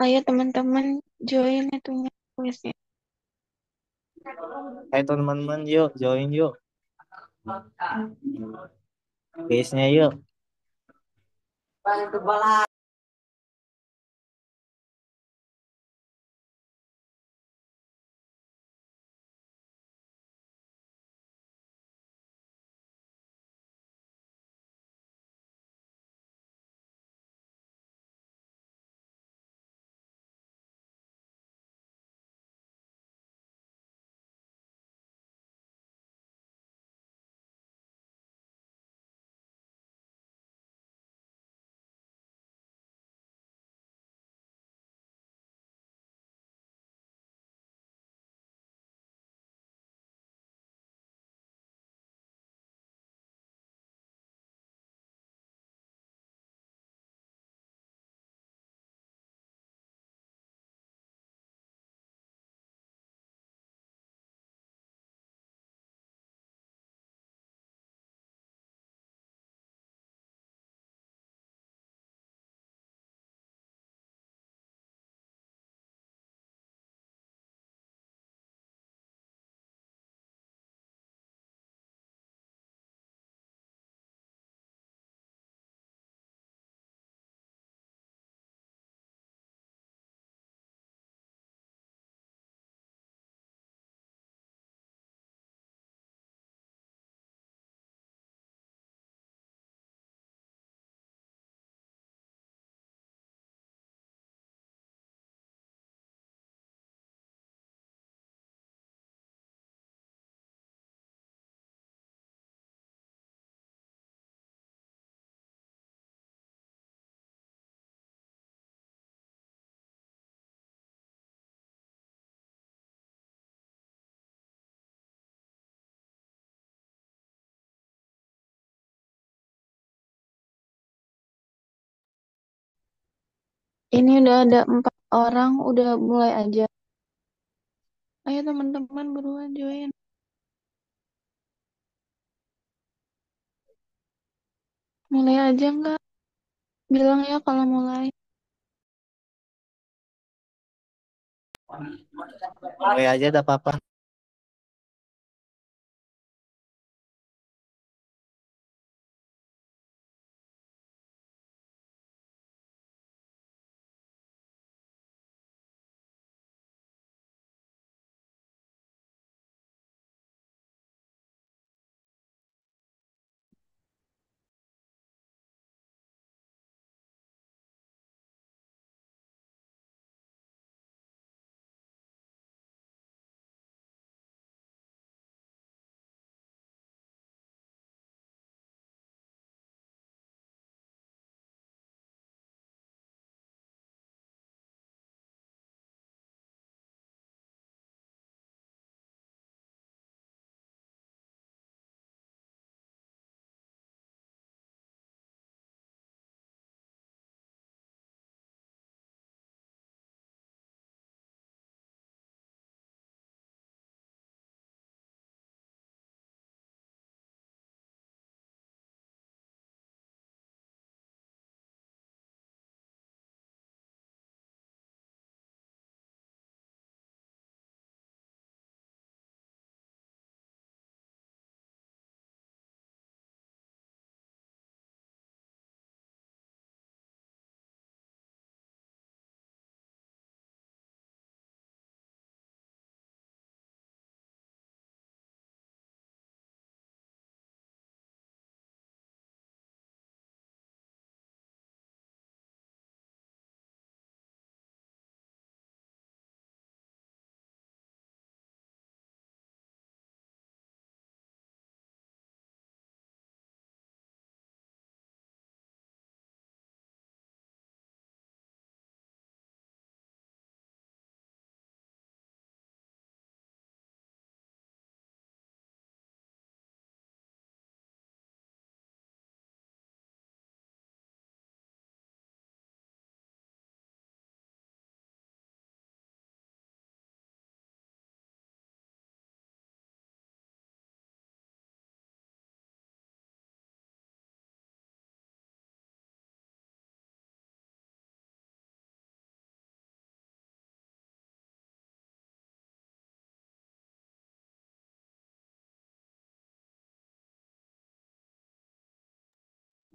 Ayo teman-teman join itunya kuisnya. Ayo teman-teman yuk join yuk. Case-nya yuk. Ini udah ada 4 orang, udah mulai aja. Ayo teman-teman buruan join. Mulai aja nggak? Bilang ya kalau mulai. Mulai aja dah apa-apa.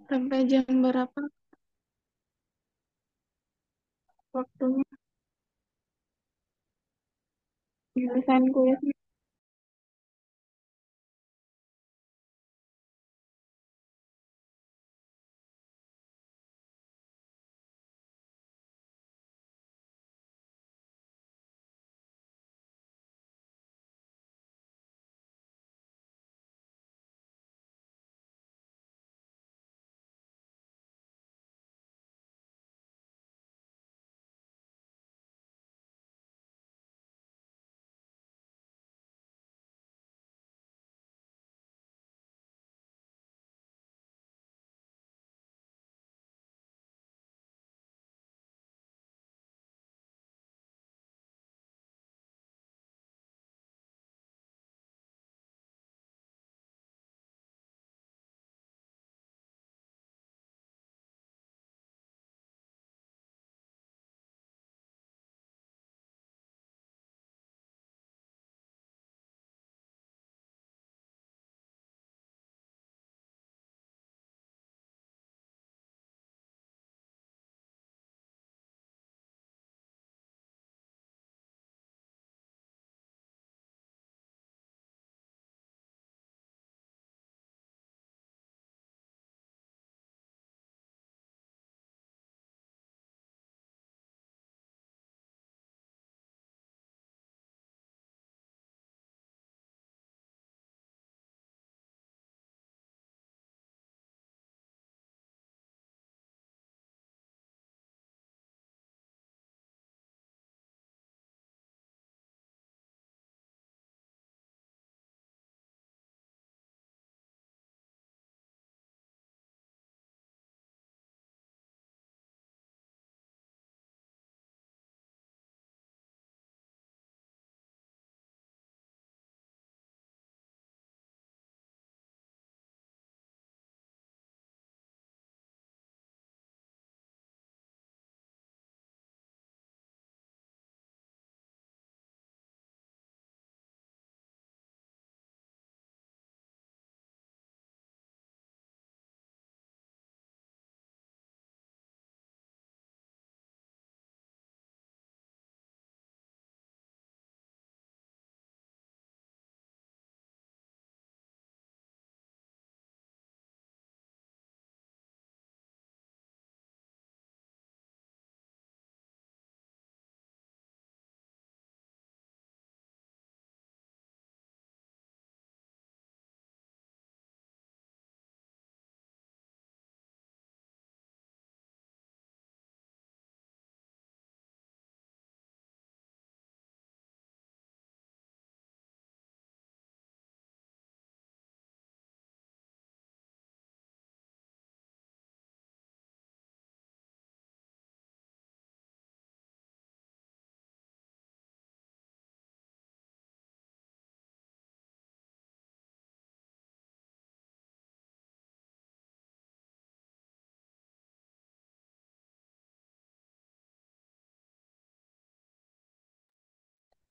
Sampai jam berapa waktunya penyelesaian kuisnya?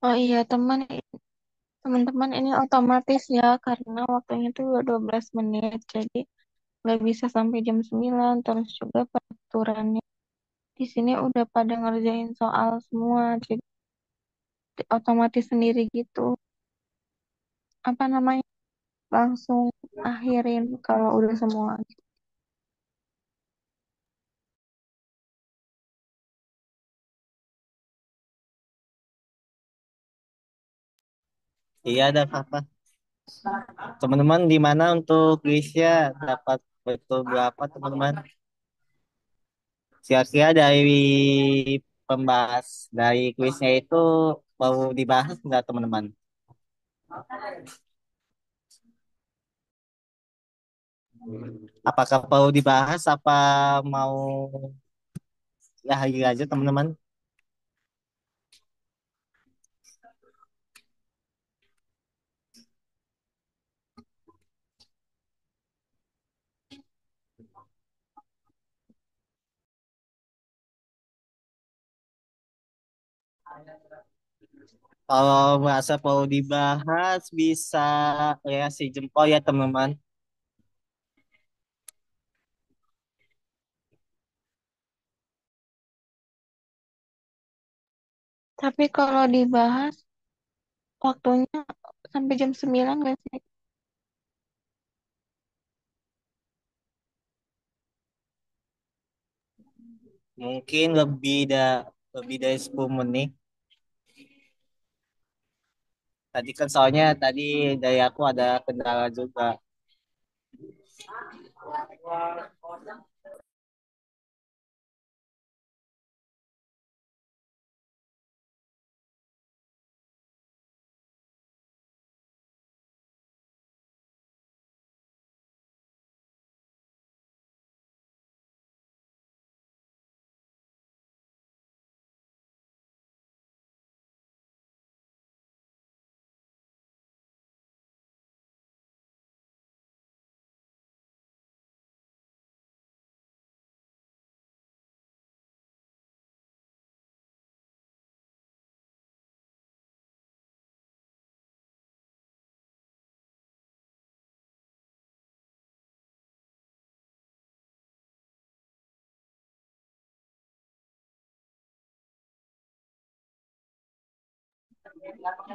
Oh iya teman-teman ini otomatis ya karena waktunya tuh udah 12 menit jadi nggak bisa sampai jam 9. Terus juga peraturannya di sini udah pada ngerjain soal semua jadi otomatis sendiri gitu, apa namanya, langsung akhirin kalau udah semua. Iya ada apa? Teman-teman di mana untuk kuisnya dapat betul berapa teman-teman? Sia-sia dari pembahas dari kuisnya itu mau dibahas nggak teman-teman? Apakah perlu dibahas apa mau ya hari aja teman-teman? Kalau merasa perlu dibahas bisa ya si jempol ya teman-teman. Tapi kalau dibahas waktunya sampai jam 9 gak sih? Mungkin lebih dari 10 menit. Tadi kan soalnya tadi dari aku ada kendala juga.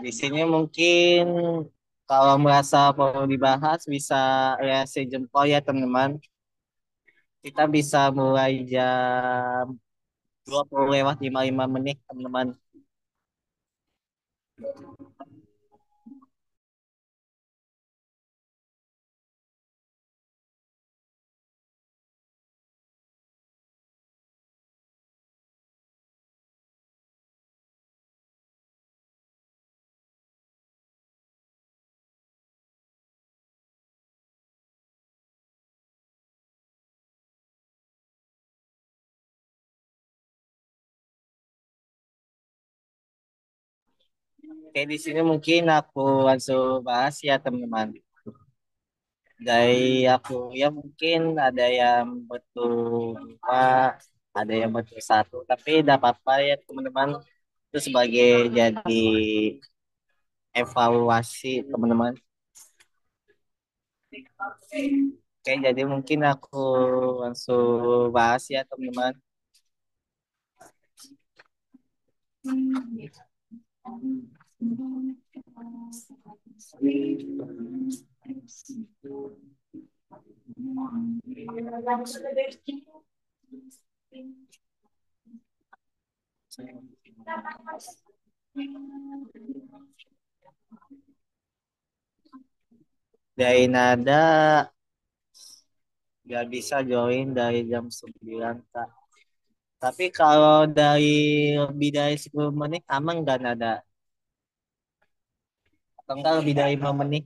Di sini mungkin kalau merasa perlu dibahas bisa reaksi jempol ya teman-teman. Kita bisa mulai jam 20 lewat 55 menit teman-teman. Oke, di sini mungkin aku langsung bahas ya teman-teman. Dari aku ya mungkin ada yang betul dua, ada yang betul satu, tapi tidak apa-apa ya teman-teman. Itu sebagai jadi evaluasi teman-teman. Oke, jadi mungkin aku langsung bahas ya teman-teman. Dari nada nggak bisa join dari jam 9 Kak. Tapi kalau dari lebih dari 10 menit aman nggak nada? Atau enggak lebih dari 5 menit?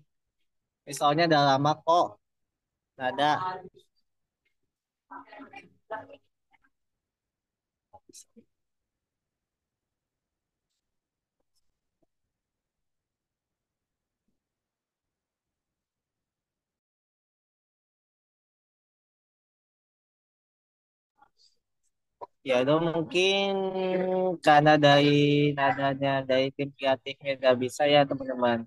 Misalnya udah lama kok nada. Ya udah mungkin karena dari nadanya dari tim kreatifnya nggak bisa ya teman-teman.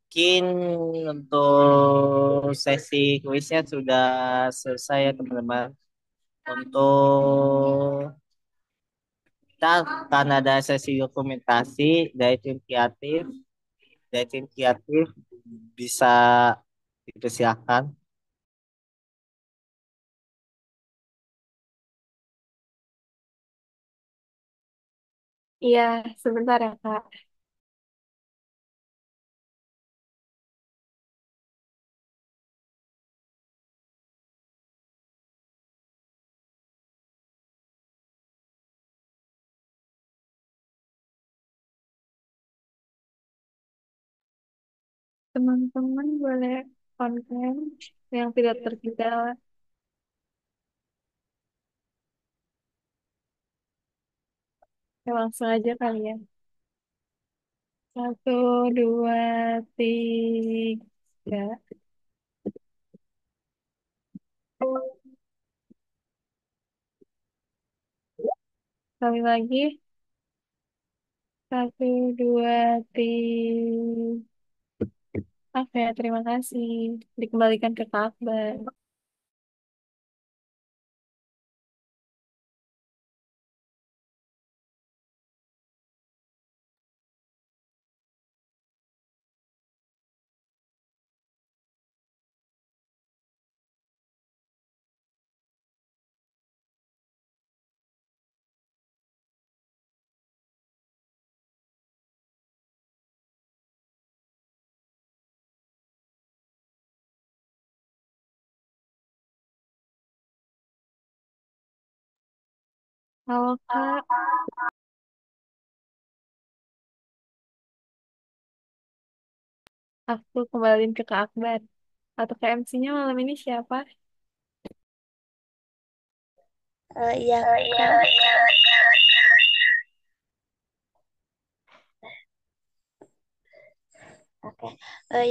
Mungkin untuk sesi kuisnya sudah selesai ya teman-teman. Untuk kita karena ada sesi dokumentasi dari tim kreatif bisa dipersilakan. Iya, sebentar ya, Kak. Teman-teman boleh konten yang tidak terkendala. Ya, langsung aja kali ya. Satu, dua, tiga. Kali lagi. Satu, dua, tiga. Oke, terima kasih. Dikembalikan ke Kak Akbar. Halo Kak, aku kembaliin ke Kak Akbar. Atau ke MC-nya malam ini siapa? Iya, Kak. Oke.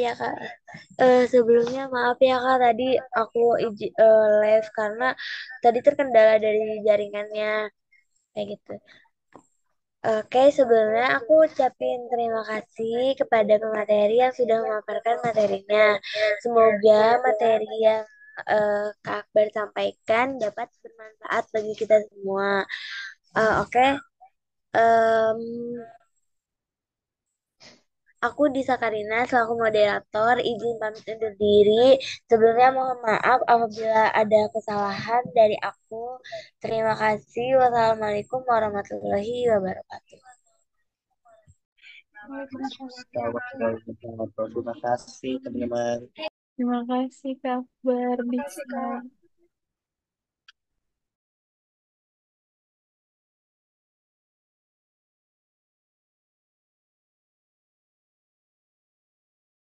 Ya, Kak. Sebelumnya maaf ya, Kak. Tadi aku live karena tadi terkendala dari jaringannya. Kayak gitu. Oke, sebelumnya aku ucapin terima kasih kepada pemateri yang sudah memaparkan materinya. Semoga materi yang Kak Akbar sampaikan dapat bermanfaat bagi kita semua. Oke, em, aku Disa Karina selaku moderator izin pamit undur diri. Sebelumnya mohon maaf apabila ada kesalahan dari aku. Terima kasih. Wassalamualaikum warahmatullahi wabarakatuh. Waalaikumsalam. Terima kasih teman-teman. Terima kasih Kak Akbar bisa.